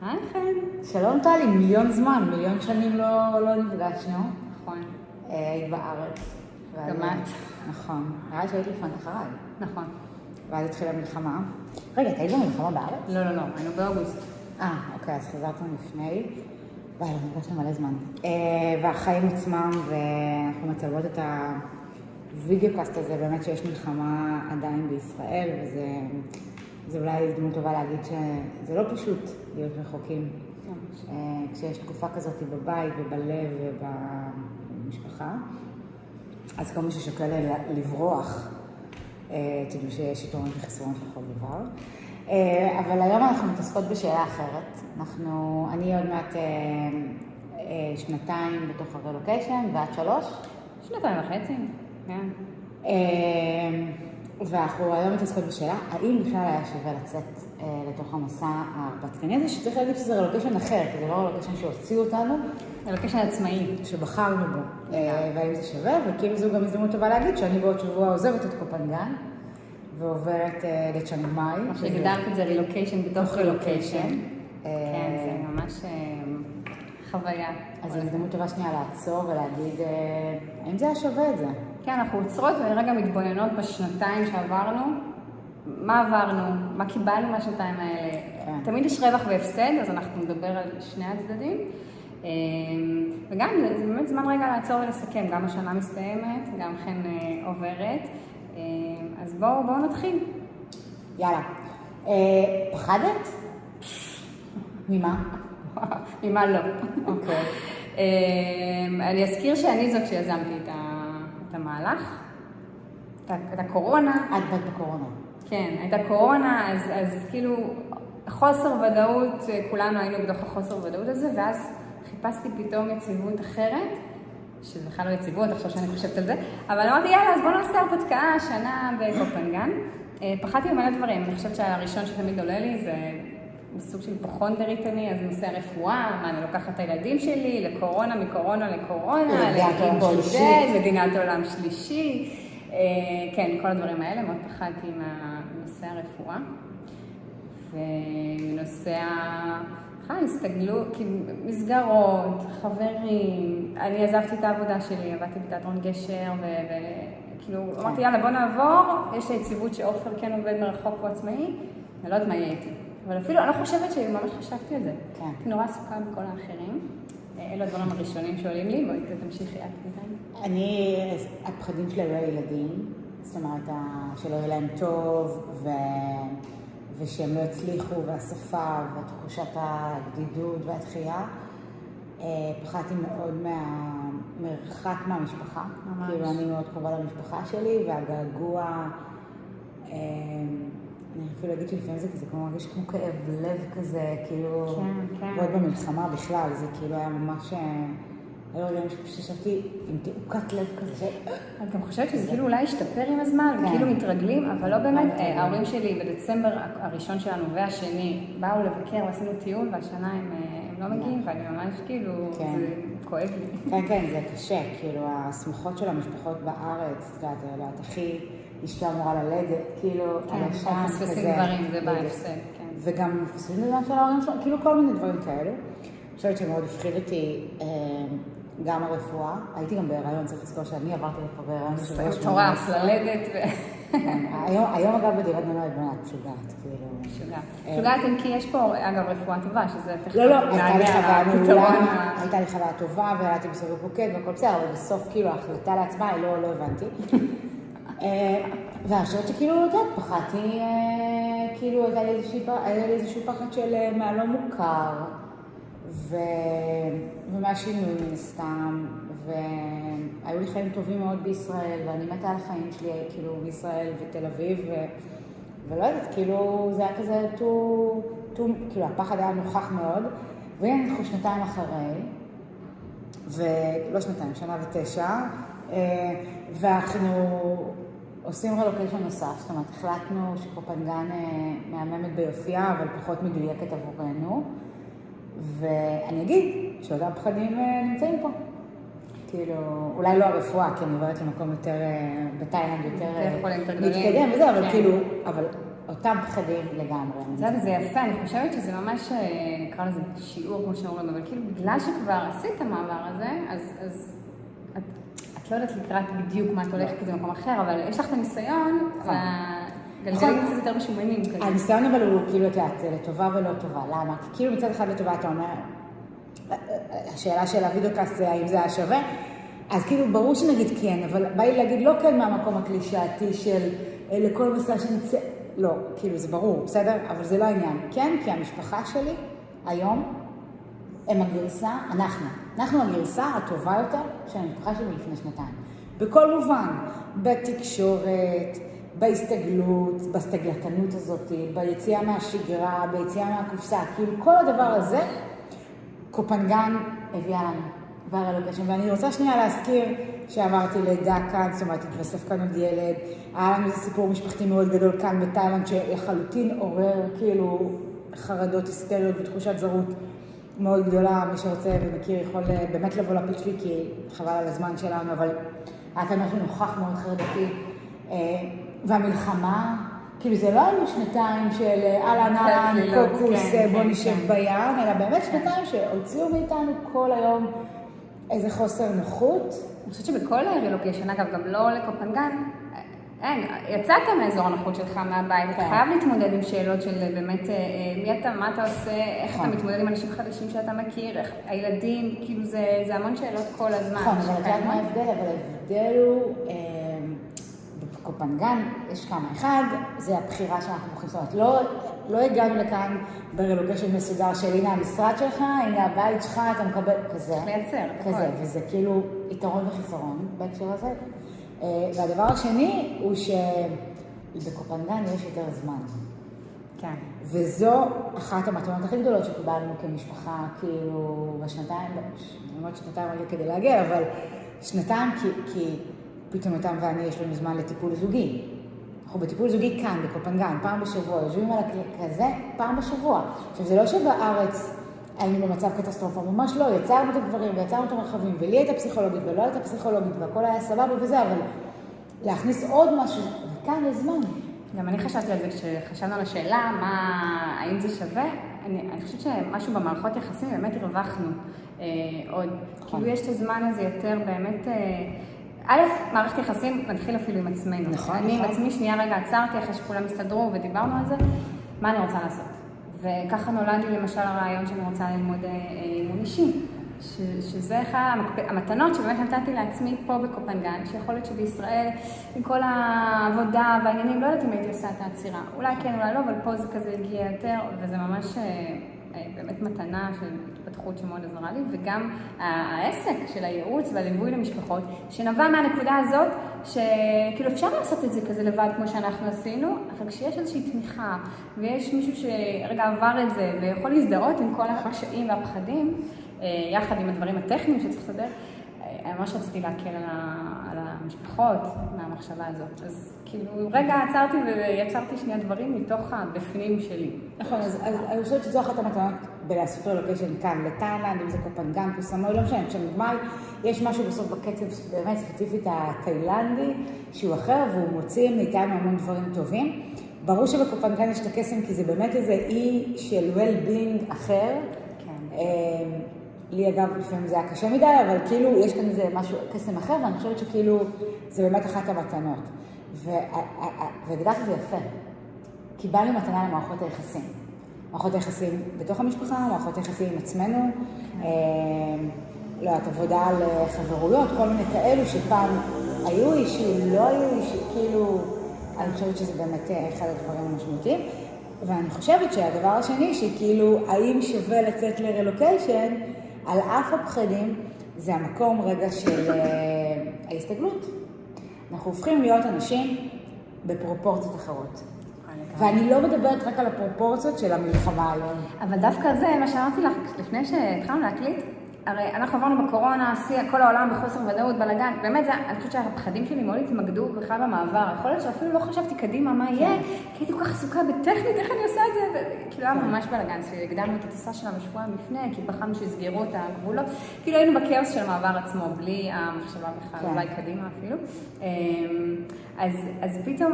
היי חן. שלום טלי, מיליון זמן, מיליון שנים לא נפגשנו. נכון. היית בארץ. גם את. נכון. נראה לי שהיית לפני אחריי. נכון. ואז התחילה המלחמה. רגע, אתה היית במלחמה בארץ? לא, היינו באוגוסט. אוקיי, אז חזרנו לפני. וואי, לא נפגשנו מלא זמן. והחיים עצמם, ואנחנו מצלמות את הווידאו קאסט הזה, באמת שיש מלחמה עדיין בישראל, וזה אולי הזדמנות טובה להגיד שזה לא פשוט להיות רחוקים. כשיש תקופה כזאת בבית ובלב ובמשפחה, אז כל מי ששוקל לברוח, תדעו שיש יתרונות וחסרונות לכל דבר. אבל היום אנחנו מתעסקות בשאלה אחרת. אני עוד מעט 2 בתוך הרלוקיישן, ואת 3? 2.5, כן. ואנחנו היום מתעסקות בשאלה, האם בכלל היה שווה לצאת לתוך המסע ההרפתקני הזה, שצריך להגיד שזה רלוקיישן אחר, כי זה לא רלוקיישן שהוציאו אותנו. רלוקיישן עצמאי. שבחרנו בו, והאם זה שווה, וכאילו זו גם הזדמנות טובה להגיד שאני בעוד שבוע עוזבת את קופנגן, ועוברת לצ'אנג מאי. מה שהגדרת את זה רילוקיישן בתוך רילוקיישן. כן, זה ממש חוויה. אז זו הזדמנות טובה שנייה לעצור ולהגיד, האם זה היה שווה את זה? כן, אנחנו עוצרות ורגע מתבוננות בשנתיים שעברנו. מה עברנו? מה קיבלנו מהשנתיים האלה? תמיד יש רווח והפסד, אז אנחנו נדבר על שני הצדדים. וגם זה באמת זמן רגע לעצור ולסכם. גם השנה מסתיימת, גם כן עוברת. אז בואו נתחיל. יאללה. פחדת? ממה? ממה לא. אוקיי. אני אזכיר שאני זאת שיזמתי את המהלך. את הקורונה. את בת בקורונה. כן, הייתה קורונה, אז כאילו חוסר ודאות, כולנו היינו בתוך החוסר ודאות הזה, ואז חיפשתי פתאום יציבות אחרת, שזה בכלל לא יציבות, עכשיו שאני חושבת על זה, אבל אמרתי, יאללה, אז בואו נעשה הרפתקה שנה בקופנגן. פחדתי במלא דברים, אני חושבת שהראשון שתמיד עולה לי זה סוג של פחונדרית אני, אז נושא הרפואה, מה אני לוקחת את הילדים שלי לקורונה, מקורונה לקורונה, מדינת עולם שלישי. כן, כל הדברים האלה, מאוד פחדתי מנושא הרפואה. ומנושא הסתגלות, מסגרות, חברים. אני עזבתי את העבודה שלי, עבדתי בתיאטרון גשר, וכאילו אמרתי, יאללה, בוא נעבור. יש היציבות שאופר כן עובד מרחוק או עצמאי, אני לא יודעת מה יהיה איתי. אבל אפילו, אני לא חושבת שממש חשבתי על זה. הייתי נורא עסוקה בכל האחרים. אלו הדברים הראשונים שעולים לי, בואי תמשיכי את בינתיים. הפחדים שלי היו ילדים, זאת אומרת, שלא יהיה להם טוב, ושהם לא יצליחו, והשפה, ותחושת הבדידות והתחייה. פחדתי מאוד מהמרחק מהמשפחה. ממש. כאילו אני מאוד קרובה למשפחה שלי, והגעגוע, אני אפילו אגיד שלפעמים זה כזה, כמו מרגיש כמו כאב לב כזה, כאילו, ועוד במלחמה בכלל, זה כאילו היה ממש, היו רגעים שחשבתי עם תעוקת לב כזה. אני גם חושבת שזה כאילו אולי השתפר עם הזמן, וכאילו מתרגלים, אבל לא באמת, ההורים שלי בדצמבר הראשון שלנו והשני באו לבקר ועשינו טיול, והשנה הם לא מגיעים, ואני ממש כאילו, זה כואב לי. כן, כן, זה קשה, כאילו, השמחות של המשפחות בארץ, את הכי אשתה אמורה ללדת, כאילו, כן, מפספסים דברים, זה בהפסד, כן. וגם מפספסים דברים של ההורים שלנו, כאילו כל מיני דברים כאלו. אני חושבת שמאוד הפחיד אותי גם הרפואה. הייתי גם בהיריון, צריך לזכור שאני עברתי לפה בהיריון. זה מטורף, ללדת היום אגב בדירת בנות בנות משוגעת, כאילו. משוגעת אם כי יש פה, אגב, רפואה טובה, שזה לא, הייתה לי חוויה מעולה, הייתה לי חוויה טובה, והייתי בסוף בפוקד והכל בסדר, אבל בסוף כאילו ההחלטה לעצמה, לא הבנתי. ואני חושבת שכאילו, פחדתי, כאילו היה לי איזשהו פחד של מהלא מוכר, ומהשינוי מן הסתם, והיו לי חיים טובים מאוד בישראל, ואני מתה על החיים שלי, כאילו, בישראל ותל אביב, ולא יודעת, כאילו, זה היה כזה כאילו, הפחד היה נוכח מאוד, והנה אנחנו 2 אחרי, ולא 2, 1.9, ואנחנו עושים רלוקיישן נוסף, זאת אומרת, החלטנו שקופנגן מהממת ביופייה, אבל פחות מדויקת עבורנו, ואני אגיד שעוד הפחדים נמצאים פה. כאילו, אולי לא הרפואה, כי אני עוברת למקום יותר, בתאילנד יותר מתקדם וזה, אבל כאילו, אבל אותם פחדים לגמרי. זה יפה, אני חושבת שזה ממש, נקרא לזה שיעור, כמו שאומרים, אבל כאילו בגלל שכבר עשית את המעבר הזה, אז את לא יודעת לקראת בדיוק מה את הולכת כזה במקום אחר, אבל יש לך את הניסיון, והגלגלים קצת יותר משומנים כזה. הניסיון אבל הוא כאילו, זה לטובה ולא טובה. למה? כי כאילו מצד אחד לטובה אתה אומר, השאלה של הוידאוקאסט זה האם זה היה שווה, אז כאילו ברור שנגיד כן, אבל בא לי להגיד לא כן מהמקום הקלישאתי של לכל מסע שנצא, לא, כאילו זה ברור, בסדר? אבל זה לא העניין. כן, כי המשפחה שלי היום הם הגרסה, אנחנו הגרסה הטובה יותר של המשפחה שלי לפני שנתיים. בכל מובן, בתקשורת, בהסתגלות, בסתגלתנות הזאת, ביציאה מהשגרה, ביציאה מהקופסה, כאילו כל הדבר הזה, קופנגן הביאה לנו. ואני רוצה שנייה להזכיר שעברתי לידה כאן, זאת אומרת, התווסף כאן עוד ילד, היה לנו איזה סיפור משפחתי מאוד גדול כאן בתאילנד, שלחלוטין עורר כאילו חרדות היסטריות ותחושת זרות מאוד גדולה. מי שרוצה ומכיר יכול באמת לבוא לפיץ' שלי, כי חבל על הזמן שלנו, אבל היה כאן משהו נוכח מאוד חרדתי. והמלחמה, כאילו זה לא היו שנתיים של אהלן, קוקוס, בוא נשב בים, אלא באמת שנתיים שהוציאו מאיתנו כל היום איזה חוסר נוחות. אני חושבת שבכל רילוקיישן, אגב, גם לא לקופנגן, יצאת מאזור הנוחות שלך מהבית, אתה חייב להתמודד עם שאלות של באמת מי אתה, מה אתה עושה, איך אתה מתמודד עם אנשים חדשים שאתה מכיר, איך הילדים, כאילו זה המון שאלות כל הזמן. נכון, אבל אתה יודע מה ההבדל? אבל ההבדל הוא, בקופנגן יש כמה. אחד, זה הבחירה שאנחנו בוחרים. זאת אומרת, לא הגענו לכאן ברילוקיישן מסודר של הנה המשרד שלך, הנה הבית שלך, אתה מקבל כזה. לייצר. כזה, וזה כאילו יתרון וחיסרון בהקשר הזה. והדבר השני הוא שבקופנגן יש יותר זמן. כן. וזו אחת המתנות הכי גדולות שקיבלנו כמשפחה, כאילו בשנתיים, למרות שנתיים רגע כדי להגיע, אבל שנתיים כי פתאום אותם ואני יש לנו זמן לטיפול זוגי. אנחנו בטיפול זוגי כאן, בקופנגן, פעם בשבוע, יושבים על כזה פעם בשבוע. עכשיו, זה לא שבארץ היינו במצב קטסטרופה, ממש לא, יצרנו את הדברים ויצרנו את המרחבים, ולי הייתה פסיכולוגית ולא הייתה פסיכולוגית, והכל היה סבבה וזה, אבל להכניס עוד משהו, וכאן יש זמן. גם אני חשבתי על זה כשחשבנו על השאלה, האם זה שווה? אני חושבת שמשהו במערכות יחסים באמת הרווחנו עוד. כאילו יש את הזמן הזה יותר באמת, א', מערכת יחסים מתחיל אפילו עם עצמנו. נכון. אני עם עצמי שנייה רגע עצרתי אחרי שכולם הסתדרו ודיברנו על זה, מה אני רוצה לעשות? וככה נולד לי למשל הרעיון שאני רוצה ללמוד אימון אישי, שזה אחד המתנות שבאמת נתתי לעצמי פה בקופנגן, שיכול להיות שבישראל עם כל העבודה והעניינים, לא יודעת אם הייתי עושה את העצירה. אולי כן, אולי לא, אבל פה זה כזה הגיע יותר, וזה ממש באמת מתנה של התפתחות שמאוד עזרה לי, וגם העסק של הייעוץ והליווי למשפחות, שנבע מהנקודה הזאת, שכאילו אפשר לעשות את זה כזה לבד כמו שאנחנו עשינו, אבל כשיש איזושהי תמיכה, ויש מישהו שרגע עבר את זה, ויכול להזדהות עם כל הקשיים והפחדים, יחד עם הדברים הטכניים שצריך לסדר, ממש רציתי להקל על המשפחות מהמחשבה הזאת. אז כאילו רגע עצרתי ויצרתי שני הדברים מתוך הבפנים שלי. נכון, אז אני חושבת שזו אחת המתנות בלעשות רילוקיישן כאן, לתאילנד, אם זה קופנגן, קוסמוי, לא משנה, כשנגמר, יש משהו בסוף בקצב באמת ספציפית התאילנדי, שהוא אחר והוא מוציא מאיתנו המון דברים טובים. ברור שבקופנגן יש את הקסם, כי זה באמת איזה אי של well-being אחר. כן. לי אגב, לפעמים זה היה קשה מדי, אבל כאילו יש כאן איזה משהו, קסם אחר, ואני חושבת שכאילו זה באמת אחת המתנות. ודעת זה יפה. קיבלנו מתנה למערכות היחסים. מערכות היחסים בתוך המשפחה, מערכות היחסים עם עצמנו, לא, את עבודה על חברויות, כל מיני כאלו שפעם היו אישי, לא היו אישי, כאילו, אני חושבת שזה באמת אחד הדברים המשמעותיים. ואני חושבת שהדבר השני, שכאילו, האם שווה לצאת לרילוקיישן, על אף הפחדים, זה המקום רגע של ההסתגלות. אנחנו הופכים להיות אנשים בפרופורציות אחרות. ואני לא מדברת רק על הפרופורציות של המלחמה היום. אבל דווקא זה, מה שאמרתי לך, לפני שהתחלנו להקליט, הרי אנחנו עברנו בקורונה, כל העולם בחוסר ודאות, בלגן, באמת זה, אני חושבת שהפחדים שלי מאוד התמקדו בכלל במעבר. יכול להיות שאפילו לא חשבתי קדימה מה יהיה, כי הייתי כל כך עסוקה בטכנית, איך אני עושה את זה, וכאילו היה ממש בלגן, שהקדמנו את הטיסה שלנו שבועיים לפני, כי בחרנו שיסגרו את הגבולות, כאילו היינו בכאוס של המעבר עצמו, בלי המחשבה בכלל, אולי קדימה אפילו. אז פתאום,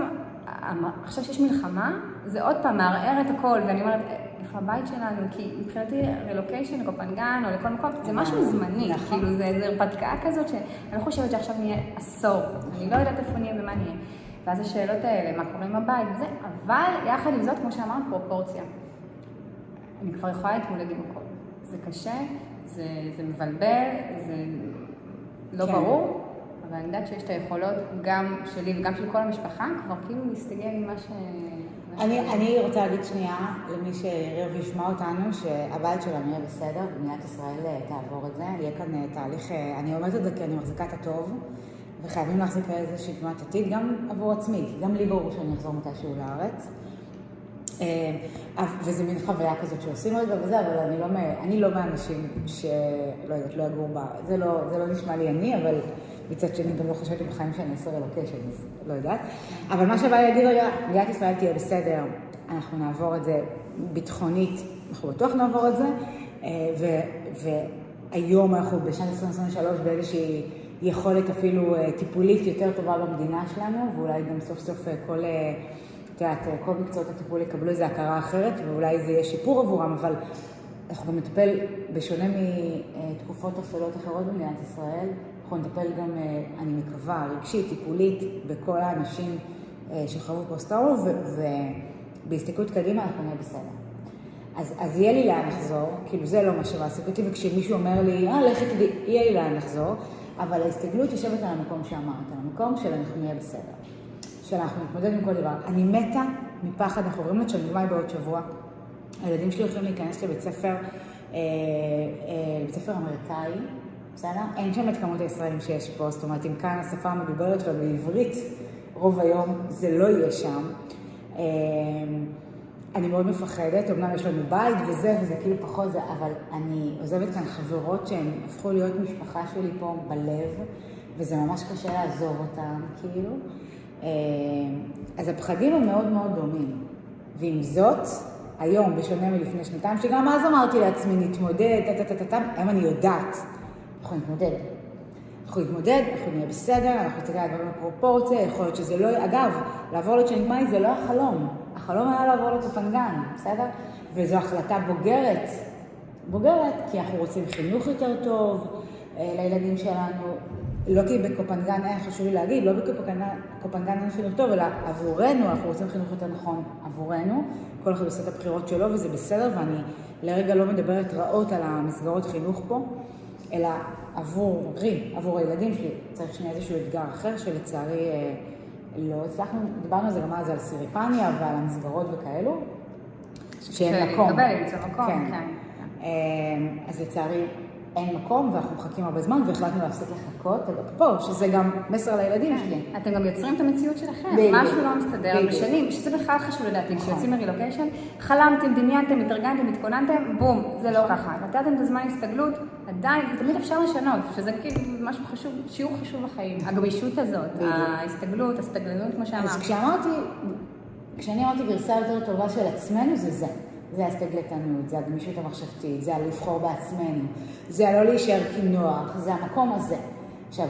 עכשיו שיש מלחמה, זה עוד פעם מערער את הכל, ואני אומרת, איפה הבית שלנו? כי מבחינתי רילוקיישן לקופנגן או לכל מקום, זה משהו זמני, כאילו זה הרפתקה כזאת שאני לא חושבת שעכשיו נהיה עשור, אני לא יודעת איפה נהיה ומה נהיה. ואז השאלות האלה, מה קורה עם הבית וזה, אבל יחד עם זאת, כמו שאמרת, פרופורציה. אני כבר יכולה להתמודד עם הכל. זה קשה, זה מבלבל, זה לא ברור, אבל אני יודעת שיש את היכולות גם שלי וגם של כל המשפחה, כבר כאילו להסתגל עם מה ש... אני רוצה להגיד שנייה למי שיראה וישמע אותנו, שהבית שלנו יהיה בסדר, במדינת ישראל תעבור את זה, יהיה כאן תהליך, אני אומרת את זה כי אני מחזיקה את הטוב, וחייבים להחזיק איזושהי תנועת עתיד, גם עבור עצמי, גם לי ברור שאני אחזור מתישהו לארץ. וזה מין חוויה כזאת שעושים רגע וזה, אבל אני לא מהאנשים שלא יודעת, לא יגור בה, זה לא נשמע לי אני, אבל מצד שני גם לא חושבתי בחיים שאני אעשה רילוקיישן, אז לא יודעת. אבל מה שבא להגיד רגע, מדינת ישראל תהיה בסדר, אנחנו נעבור את זה ביטחונית, אנחנו בטוח נעבור את זה, והיום אנחנו בשנת 2023 באיזושהי יכולת אפילו טיפולית יותר טובה במדינה שלנו, ואולי גם סוף סוף כל מקצועות הטיפול יקבלו איזו הכרה אחרת, ואולי זה יהיה שיפור עבורם, אבל אנחנו גם נטפל, בשונה מתקופות אפלות אחרות במדינת ישראל, אנחנו נטפל גם, אני מקווה, רגשית, טיפולית, בכל האנשים שחוו פוסט-טראומה, ובהסתכלות קדימה אנחנו נהיה בסדר. אז יהיה לי לאן לחזור, כאילו זה לא מה שמעסיק אותי, וכשמישהו אומר לי, לכי תדעי, יהיה לי לאן לחזור, אבל ההסתגלות יושבת על המקום שאמרת, על המקום של אנחנו נהיה בסדר. שאנחנו נתמודד עם כל דבר. אני מתה מפחד, אנחנו עוברים לצ'נג מאי בעוד שבוע. הילדים שלי הולכים להיכנס לבית ספר אמריקאי, בסדר? אין שם את כמות הישראלים שיש פה, זאת אומרת, אם כאן השפה המדוברת שלו בעברית, רוב היום זה לא יהיה שם. אני מאוד מפחדת, אמנם יש לנו בית וזה כאילו פחות זה, אבל אני עוזבת כאן חברות שהן הפכו להיות משפחה שלי פה בלב, וזה ממש קשה לעזוב אותם, כאילו. אז הפחדים הם מאוד מאוד דומים. ועם זאת, היום, בשונה מלפני שנתיים, שגם אז אמרתי לעצמי, נתמודד, היום אני יודעת, אנחנו נתמודד. אנחנו נהיה בסדר, אנחנו נתגע דברים בפרופורציה, יכול להיות שזה לא... אגב, לעבור לצ'נג מאי זה לא החלום. החלום היה לעבור לקופנגן, בסדר? וזו החלטה בוגרת, כי אנחנו רוצים חינוך יותר טוב לילדים שלנו. לא כי בקופנגן היה חשוב לי להגיד, לא בקופנגן אין חינוך טוב, אלא עבורנו, אנחנו רוצים חינוך יותר נכון עבורנו. כל אחד עושה את הבחירות שלו וזה בסדר, ואני לרגע לא מדברת רעות על המסגרות חינוך פה, אלא עבור הילדים שלי צריך שני איזשהו אתגר אחר, שלצערי לא הצלחנו, דיברנו על זה גם אז על סיריפניה ועל המסגרות וכאלו, שאין מקום. למצוא מקום, כן. אז לצערי אין מקום, ואנחנו מחכים הרבה זמן, והחלטנו להפסיק לחכות, פה, שזה גם מסר לילדים שלי. אתם גם יוצרים את המציאות שלכם, משהו לא מסתדר בשנים, שזה בכלל חשוב לדעתי, כשיוצאים מרילוקיישן, חלמתם, דמיינתם, התארגנתם, התכוננתם, בום, זה לא ככה. נתתם את הזמן הסתגלות, עדיין, תמיד אפשר לשנות, שזה כאילו משהו חשוב, שיעור חשוב לחיים. הגמישות הזאת, ההסתגלות, הסתגלנות, כמו שאמרת. אז כשאני אמרתי גרסה יותר טובה של עצמנו, זה ההסתגלתנות, זה הגמישות המחשבתית, זה לבחור בעצמנו, זה לא להישאר כנוח, זה המקום הזה. עכשיו,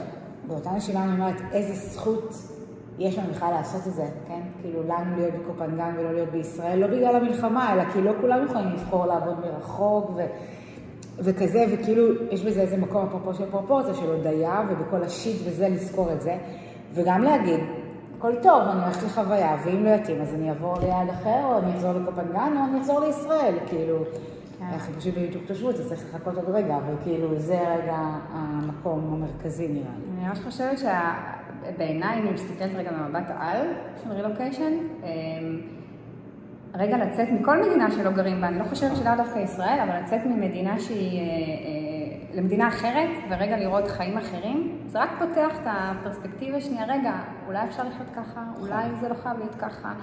באותה נשימה אני אומרת, איזה זכות יש לנו בכלל לעשות את זה, כן? כאילו, לנו להיות בקופנגן ולא להיות בישראל, לא בגלל המלחמה, אלא כי לא כולם יכולים לבחור לעבוד מרחוק וכזה, וכאילו, יש בזה איזה מקום הפרופורציה של הודיה, ובכל השיט וזה, לזכור את זה, וגם להגיד, הכל טוב, אני הולכת לחוויה, ואם לא יתאים, אז אני אעבור ליעד אחר, או אני אחזור לקופנגן, או אני אחזור לישראל, כאילו, אנחנו פשוט בדיוק תושבות, אז צריך לחכות עוד רגע, אבל כאילו, זה רגע המקום המרכזי נראה לי. אני ממש חושבת שבעיניי, אם מסתכלת רגע ממבט על של רילוקיישן, רגע לצאת מכל מדינה שלא גרים בה, אני לא חושבת שלא דווקא ישראל, אבל לצאת ממדינה שהיא למדינה אחרת, ורגע לראות חיים אחרים, זה רק פותח את הפרספקטיבה שנייה, רגע, אולי אפשר לחיות ככה, אולי זה לא חייב להיות ככה,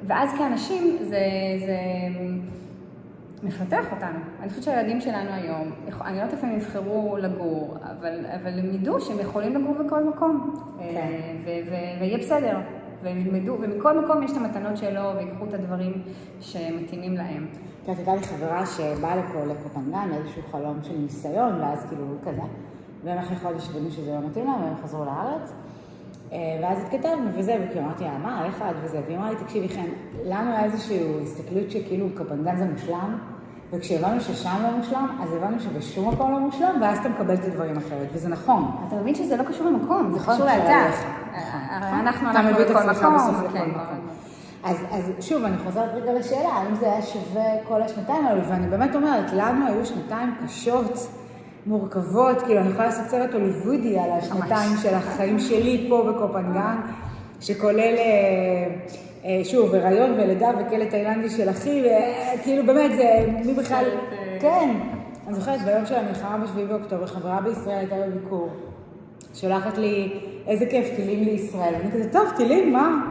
ואז כאנשים זה מפתח אותנו. אני חושבת שהילדים שלנו היום, אני לא יודעת איפה הם יבחרו לגור, אבל הם ידעו שהם יכולים לגור בכל מקום, ויהיה בסדר. והם ילמדו, ומכל מקום יש את המתנות שלו, ויקחו את הדברים שמתאימים להם. כן, הייתה לי חברה שבאה לפה לקופנגן, איזשהו חלום של ניסיון, ואז כאילו כזה. והם אחרי חודש הבנו שזה לא מתאים להם, והם חזרו לארץ. ואז התכתבנו וזה, וכי אמרתי לה, מה, איך את וזה? והיא אמרה לי, תקשיבי חן, לנו היה איזושהי הסתכלות שכאילו קפנגן זה מושלם, וכשהבנו ששם לא מושלם, אז הבנו שבשום מקום לא מושלם, ואז אתה מקבל את הדברים אחרת, וזה נכון. אתה מבין שזה לא קשור למקום, זה נכון, קשור לאתה. אנחנו בכל מקום. אז שוב, אני חוזרת רגע לשאלה, האם זה היה שווה כל השנתיים האלו, ואני באמת אומרת, לנו היו שנתיים קשות, מורכבות, כאילו אני יכולה לעשות סרט הוליוודי על השנתיים של החיים שלי פה בקופנגן, שכולל, שוב, הריון ולידה וכלא תאילנדי של אחי, וכאילו באמת זה, מי בכלל, כן. אני זוכרת, ביום של המלחמה ב7 באוקטובר, חברה בישראל הייתה בביקור, שולחת לי, איזה כיף, טילים לישראל. אני כזה, טוב, טילים, מה?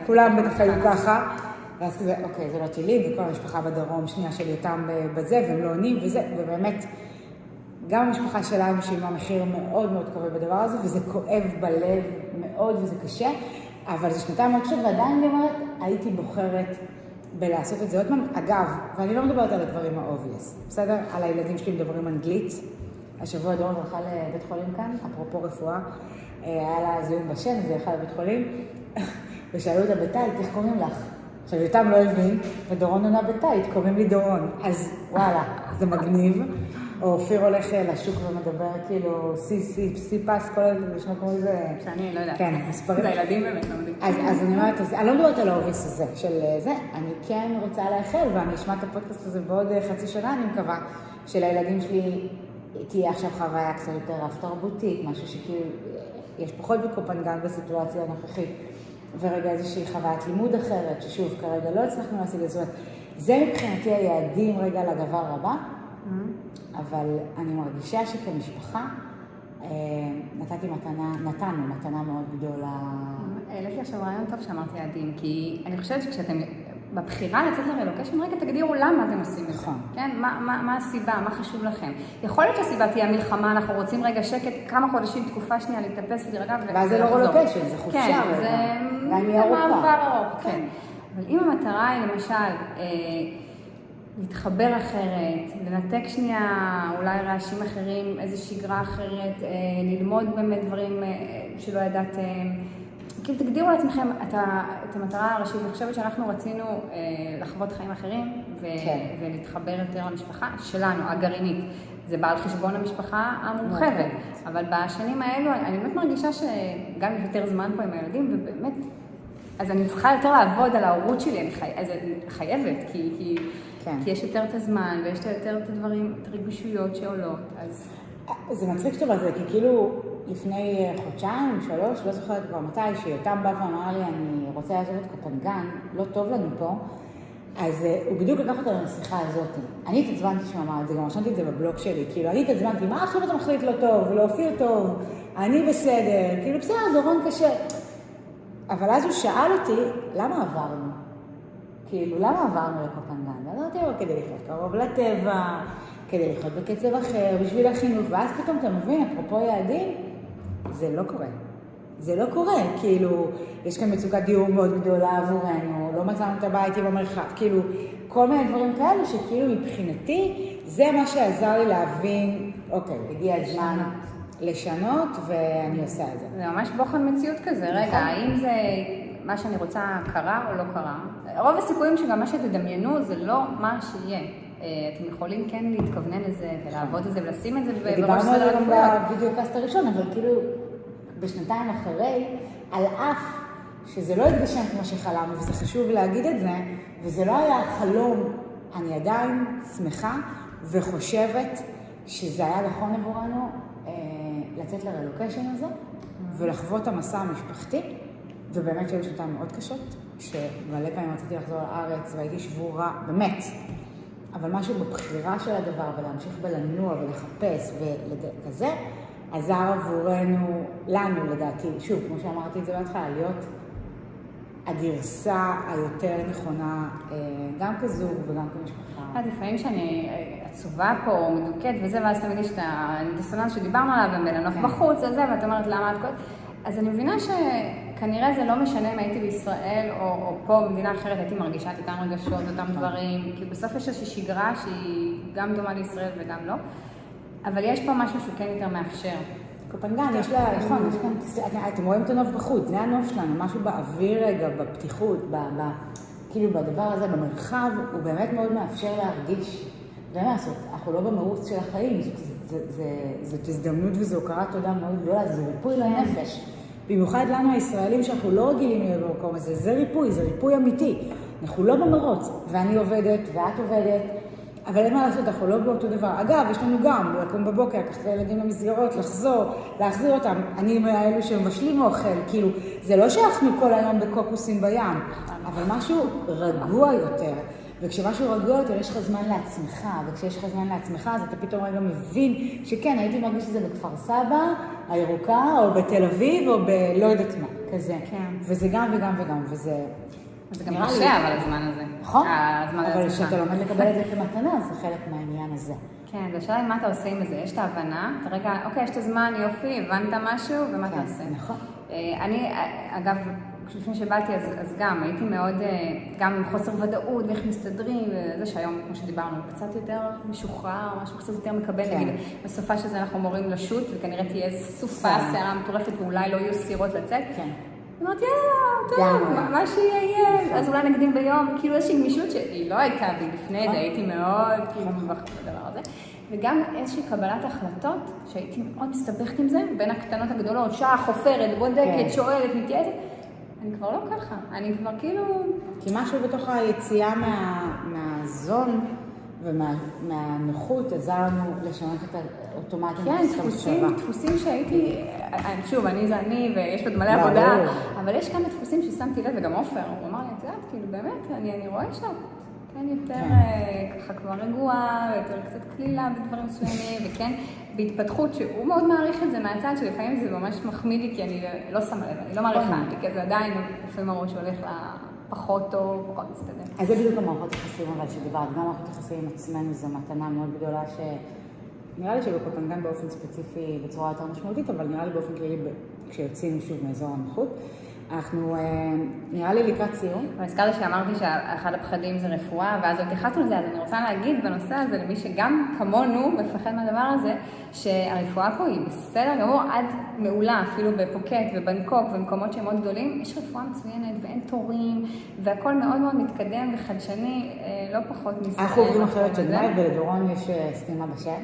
כולם בטח היו ככה. ואז כזה, אוקיי, זה לא טילים, וכל המשפחה בדרום, שנייה של יותם בזה, והם לא עונים, וזה, ובאמת, גם המשפחה שלנו שילמה מחיר מאוד מאוד כבד בדבר הזה, וזה כואב בלב מאוד, וזה קשה, אבל זה שנתיים מאוד קשות, ועדיין אני אומרת, הייתי בוחרת בלעשות את זה עוד פעם. אגב, ואני לא מדברת על הדברים האובייס, בסדר? על הילדים שלי מדברים אנגלית. השבוע דורון הלכה לבית חולים כאן, אפרופו רפואה, היה לה זיהום בשן, זה הלכה לבית חולים, ושאלו אותה בתאית, איך קוראים לך? עכשיו, יותם לא הבין, ודורון עונה בתאית, קוראים לי דורון. אז וואלה, זה מגניב. או אופיר הולך לשוק ומדבר כאילו סי-פס, כל הזה, לשמוע כמו איזה... שאני לא יודעת. כן, מספרים. זה הילדים באמת לא מדברים. אז אני אומרת, אני לא מדברת על האובייס הזה, של זה, אני כן רוצה לאחל, ואני אשמע את הפודקאסט הזה בעוד חצי שנה, אני מקווה, שלילדים שלי תהיה עכשיו חוויה קצת יותר רב-תרבותית, משהו שכאילו, יש פחות בקופנגן בסיטואציה הנוכחית, ורגע איזושהי חוויית לימוד אחרת, ששוב, כרגע לא הצלחנו להשיג את זה. זה מבחינתי היעדים רגע לדבר הבא, אבל אני מרגישה שכמשפחה נתנו מתנה מאוד גדולה. העליתי עכשיו רעיון טוב שאמרתי יעדים, כי אני חושבת שכשאתם בבחירה לצאת לרילוקיישן, רגע תגדירו למה אתם עושים את זה. כן? מה הסיבה, מה חשוב לכם. יכול להיות שהסיבה תהיה מלחמה, אנחנו רוצים רגע שקט, כמה חודשים, תקופה שנייה, להתאפס ולהירגע ולחזור. ואז זה לא רילוקיישן, זה חופשה. כן, זה מעבר ארוך, כן. אבל אם המטרה היא למשל להתחבר אחרת, לנתק שנייה אולי רעשים אחרים, איזו שגרה אחרת, ללמוד באמת דברים שלא ידעתם. כאילו תגדירו לעצמכם את המטרה הראשית. אני חושבת שאנחנו רצינו לחוות חיים אחרים ולהתחבר יותר למשפחה שלנו, הגרעינית. זה בא על חשבון המשפחה המורחבת. אבל בשנים האלו אני באמת מרגישה שגם יותר זמן פה עם הילדים, ובאמת, אז אני צריכה יותר לעבוד על ההורות שלי, אני חייבת, כי יש יותר את הזמן, ויש יותר את הדברים, את הרגישויות שעולות, אז... זה מצחיק שאתה בזה, כי כאילו לפני חודשיים, 3, לא זוכרת כבר מתי, שיותם בא ואמר לי, אני רוצה לעזוב את קופנגן, לא טוב לנו פה, אז הוא בדיוק לקח אותנו לשיחה הזאת. אני התעצבנתי שהוא אמר את זה, גם רשמתי את זה בבלוג שלי, כאילו אני התעצבנתי, מה עכשיו אתה מחליט לא טוב, לא אופיר טוב, אני בסדר, כאילו בסדר, דורון קשה. אבל אז הוא שאל אותי, למה עברנו? כאילו, למה עברנו לקופנגן? אז אמרתי, כדי לחיות קרוב לטבע, כדי לחיות בקצב אחר, בשביל החינוך, ואז פתאום אתה מבין, אפרופו יעדים, זה לא קורה. זה לא קורה, כאילו, יש כאן מצוקת דיור מאוד גדולה עבורנו, לא מצאנו את הבית עם המרחב, כאילו, כל מיני דברים כאלה שכאילו מבחינתי, זה מה שעזר לי להבין, אוקיי, הגיע הזמן לשנות, ואני עושה את זה. זה ממש בוחן מציאות כזה, רגע, האם זה מה שאני רוצה קרה או לא קרה? רוב הסיכויים שגם מה שתדמיינו זה לא מה שיהיה. אתם יכולים כן להתכוונן לזה ולעבוד את זה ולשים את זה בראש סדר העדיפויות. דיברנו על זה בווידאו קאסט הראשון, אבל כאילו בשנתיים אחרי, על אף שזה לא התגשם כמו שחלמנו, וזה חשוב להגיד את זה, וזה לא היה חלום, אני עדיין שמחה וחושבת שזה היה נכון עבורנו לצאת לרילוקיישן הזה, ולחוות המסע המשפחתי, ובאמת שהיו שנתיים מאוד קשות, שמלא פעמים רציתי לחזור לארץ והייתי שבורה, באמת, אבל משהו בבחירה של הדבר, ולהמשיך בלנוע ולחפש וכזה, עזר עבורנו, לנו לדעתי, שוב, כמו שאמרתי את זה בהתחלה, להיות הגרסה היותר נכונה, גם כזוג וגם כמשפחה. לפעמים שאני עצובה פה או מדוקת וזה, ואז תמיד יש את הדיסוננס שדיברנו עליו, ומלנוף בחוץ וזה, ואת אומרת למה את כל... אז אני מבינה שכנראה זה לא משנה אם הייתי בישראל או פה במדינה אחרת, הייתי מרגישה את אותם רגשות, אותם דברים, כי בסוף יש איזושהי שגרה שהיא גם דומה לישראל וגם לא, אבל יש פה משהו שהוא כן יותר מאפשר. קופנגן, יש לה, נכון, יש כאן, אתם רואים את הנוף בחוץ, זה הנוף שלנו, משהו באוויר רגע, בפתיחות, כאילו בדבר הזה, במרחב, הוא באמת מאוד מאפשר להרגיש, ואין לעשות, אנחנו לא במרוץ של החיים, זאת הזדמנות וזו הוקרת תודה מאוד גדולה, זה ריפוי לנפש. במיוחד לנו הישראלים שאנחנו לא רגילים להיות במקום הזה, זה ריפוי אמיתי. אנחנו לא במרוץ, ואני עובדת, ואת עובדת, אבל אין מה לעשות, אנחנו לא באותו דבר. אגב, יש לנו גם, לקום בבוקר, לקחת את הילדים למסגרות, להחזיר אותם. אני מאלו שמבשלים אוכל, כאילו, זה לא שאנחנו כל היום בקוקוסים בים, אבל משהו רגוע יותר. וכשמשהו רגוע יותר, יש לך זמן לעצמך, וכשיש לך זמן לעצמך, אז אתה פתאום רגע מבין שכן, הייתי מרגיש שזה בכפר סבא, הירוקה, או בתל אביב, או בלא יודעת מה, כזה. כן. וזה גם וגם וגם, וזה... זה גם קשה, אבל הזמן הזה. נכון, אבל כשאתה לומד לקבל את זה כמתנה, זה חלק מהעניין הזה. כן, זה השאלה מה אתה עושה עם זה. יש את ההבנה, אתה רגע, אוקיי, יש את הזמן, יופי, הבנת משהו, ומה אתה עושה. נכון. אני, אגב, לפני שבאתי, אז גם הייתי מאוד, גם עם חוסר ודאות, ואיך מסתדרים, וזה שהיום, כמו שדיברנו, קצת יותר משוחרר, משהו קצת יותר מקבל, נגיד, בסופה שזה אנחנו מורים לשוט, וכנראה תהיה סופה, שערה מטורפת, ואולי לא יהיו סירות לצאת. כן. אמרתי, טוב, מה שיהיה, אז אולי נקדים ביום, כאילו איזושהי גמישות שהיא לא הייתה בי לפני זה, הייתי מאוד כאילו בדבר הזה. וגם איזושהי קבלת החלטות, שהייתי מאוד מסתבכת עם זה, בין הקטנות הגדולות, שעה, חופרת, בודקת, שואלת, מתייעצת. אני כבר לא ככה, אני כבר כאילו... כי משהו בתוך היציאה מהזון ומהנוחות עזר לנו לשנות את האוטומטים. כן, דפוסים שהייתי, שוב, אני זה אני ויש עוד מלא עבודה, אבל יש כאן דפוסים ששמתי לב, וגם עופר, הוא אמר לי, את יודעת, כאילו באמת, אני רואה שאת כן יותר ככה כבר רגועה, ויותר קצת כלילה בדברים מסוימים, וכן בהתפתחות שהוא מאוד מעריך את זה מהצד, שלפעמים זה ממש מחמיא לי, כי אני לא שמה לב, אני לא מעריכה, כי זה עדיין לפעמים הראש הולך פחות טוב, פחות מסתדר. אז זה בדיוק המערכות יחסים, אבל שדיברת, גם מערכות יחסים עם עצמנו, זו מתנה מאוד גדולה נראה לי שבקופנגן באופן ספציפי בצורה יותר משמעותית, אבל נראה לי באופן כללי כשיוצאים שוב מאזור הנוחות. אנחנו, נראה לי לקראת סיום. והזכרתי שאמרתי שאחד הפחדים זה רפואה, ואז עוד התייחסנו לזה, אז אני רוצה להגיד בנושא הזה למי שגם כמונו מפחד מהדבר הזה, שהרפואה פה היא בסדר גמור עד מעולה, אפילו בפוקט ובנקוק ומקומות שהם מאוד גדולים, יש רפואה מצוינת ואין תורים, והכל מאוד מאוד מתקדם וחדשני, לא פחות מסתכל. אנחנו עובדים אחרת שדמי, ולדורון יש סתימה בשם.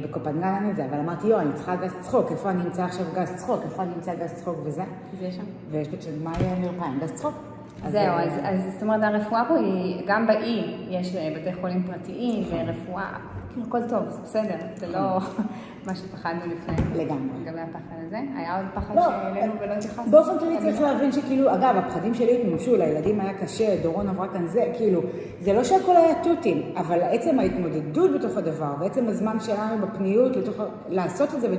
בקופנגן אני זה, אבל אמרתי, אני צריכה גז צחוק, איפה אני אמצא עכשיו גז צחוק, איפה אני אמצא גז צחוק וזה? זה שם. ויש בצ'נגמאי מרפאים, גז צחוק. זהו, אז זאת אומרת, הרפואה פה היא, גם באי, יש בתי חולים פרטיים ורפואה, כאילו הכל טוב, זה בסדר, זה לא מה שפחדנו לפני. לגמרי. לגבי הפחד הזה, היה עוד פחד שאלינו ולא התייחסנו. באופן כללי צריך להבין שכאילו, אגב, הפחדים שלי התממשו, לילדים היה קשה, דורון עברה כאן זה, כאילו, זה לא שהכל היה טוטים, אבל עצם ההתמודדות בתוך הדבר, בעצם הזמן שלנו בפניות, לעשות את זה,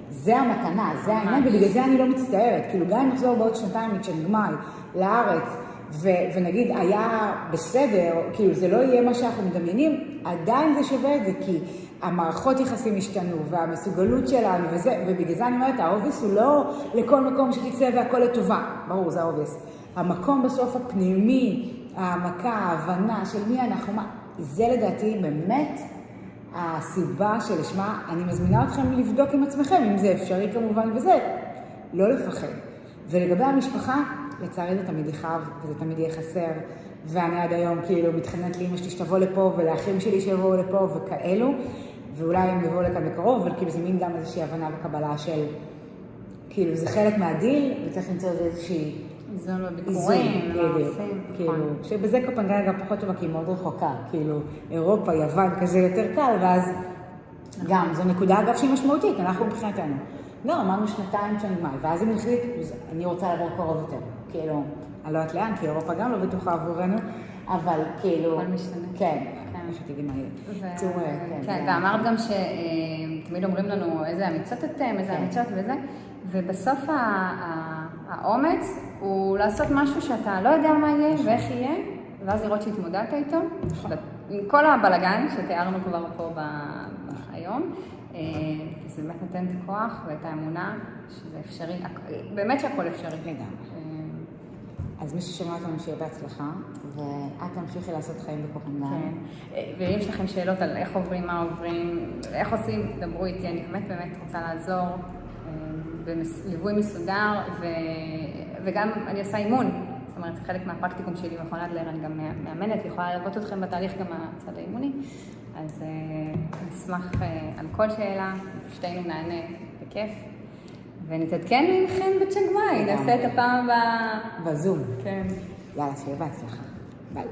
זה המתנה, זה העניין, ובגלל זה אני לא מצטערת, כאילו, גם אם נחזור בעוד שנתיים מצ'נגמאי לארץ, ונגיד היה בסדר, כאילו זה לא יהיה מה שאנחנו מדמיינים, עדיין זה שווה את זה, כי המערכות יחסים השתנו, והמסוגלות שלנו וזה, ובגלל זה אני אומרת, האובייס הוא לא לכל מקום שתצא והכל לטובה, ברור, זה האובייס. המקום בסוף הפנימי, העמקה, ההבנה של מי אנחנו, זה לדעתי באמת הסיבה שלשמה אני מזמינה אתכם לבדוק עם עצמכם, אם זה אפשרי כמובן וזה, לא לפחד. ולגבי המשפחה, לצערי זה תמיד יכאב, וזה תמיד יהיה חסר, ואני עד היום כאילו מתחננת לאמא שלי שתבוא לפה, ולאחים שלי שיבואו לפה וכאלו, ואולי הם יבואו לכאן בקרוב, אבל כאילו זה מין גם איזושהי הבנה וקבלה של, כאילו זה חלק מהדיל, וצריך למצוא איזושהי איזון בביקורים, כאילו, שבזה קופנגן גם פחות טובה, כי היא מאוד רחוקה, כאילו אירופה, יוון, כזה יותר קל, ואז גם, זו נקודה אגב שהיא משמעותית, אנחנו מבחינתנו. לא, אמרנו שנתיים צ'נגמאי, ואז אם נחליט, אני רוצה לעבור קרוב יותר. כאילו, אני לא יודעת לאן, כי אירופה גם לא בטוחה עבורנו, אבל כאילו... הכל משתנה. כן, יש שתדעי מה יהיה. כן, ואמרת גם שתמיד אומרים לנו איזה אמיצות אתם, איזה אמיצות וזה, ובסוף האומץ הוא לעשות משהו שאתה לא יודע מה יהיה ואיך יהיה, ואז לראות שהתמודדת איתו, עם כל הבלגן שתיארנו כבר פה היום. זה באמת נותן את הכוח ואת האמונה שזה אפשרי, באמת שהכל אפשרי. לגמרי. אז מי ששומע אותנו שיהיה בהצלחה, ואת תמשיכי לעשות חיים בקופנגן. כן. ואם יש לכם שאלות על איך עוברים, מה עוברים, איך עושים, דברו איתי, אני באמת רוצה לעזור. ליווי מסודר, וגם אני עושה אימון. זאת אומרת, חלק מהפרקטיקום שלי במכון אדלר, אני גם מאמנת, יכולה ללוות אתכם בתהליך גם מהצד האימוני. אז אני אשמח על כל שאלה, שתינו נענה בכיף. ונתעדכן ממכם בצ'נג מאי, נעשה את הפעם הבאה. בזום. כן. יאללה, שיהיה בהצלחה. ביי.